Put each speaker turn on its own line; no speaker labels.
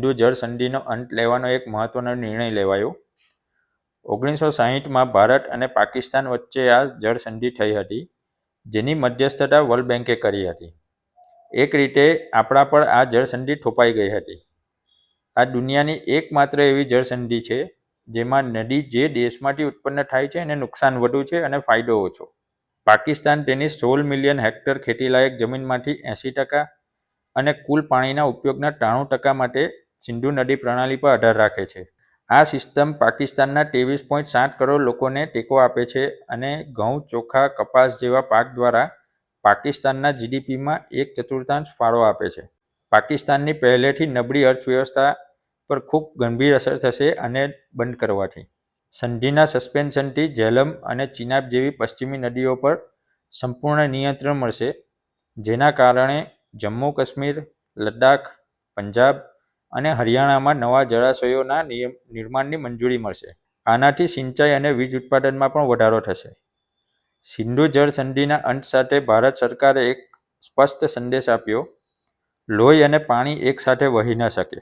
સિંધુ જળસંધિનો અંત લેવાનો એક મહત્વનો નિર્ણય લેવાયો. 1960માં ભારત અને પાકિસ્તાન વચ્ચે આ જળસંધિ થઈ હતી, જેની મધ્યસ્થતા વર્લ્ડ બેન્કે કરી હતી. એક રીતે આપણા પર આ જળસંધિ થોપાઈ ગઈ હતી. આ દુનિયાની એકમાત્ર એવી જળસંધિ છે જેમાં નદી જે દેશમાંથી ઉત્પન્ન થાય છે એને નુકસાન વધુ છે અને ફાયદો ઓછો. પાકિસ્તાન તેની 16 મિલિયન હેક્ટર ખેતીલાયક જમીનમાંથી 80% અને કુલ પાણીના ઉપયોગના 93% માટે સિંધુ નદી પ્રણાલી પર આધાર રાખે છે. આ સિસ્ટમ પાકિસ્તાનના 23.7 કરોડ લોકોને ટેકો આપે છે અને ઘઉં, ચોખા, કપાસ જેવા પાક દ્વારા પાકિસ્તાનના જીડીપીમાં 1/4 ફાળો આપે છે. પાકિસ્તાનની પહેલેથી નબળી અર્થવ્યવસ્થા પર ખૂબ ગંભીર અસર થશે આને બંધ કરવાથી. સંધિના સસ્પેન્શનથી ઝેલમ અને ચિનાબ જેવી પશ્ચિમી નદીઓ પર સંપૂર્ણ નિયંત્રણ મળશે, જેના કારણે જમ્મુ કાશ્મીર, લદ્દાખ, પંજાબ અને હરિયાણામાં નવા જળાશયોના નિર્માણની મંજૂરી મળશે. આનાથી સિંચાઈ અને વીજ ઉત્પાદનમાં પણ વધારો થશે. સિંધુ જળસંધિના અંત સાથે ભારત સરકારે એક સ્પષ્ટ સંદેશ આપ્યો: લોહી અને પાણી એકસાથે વહી ન શકે.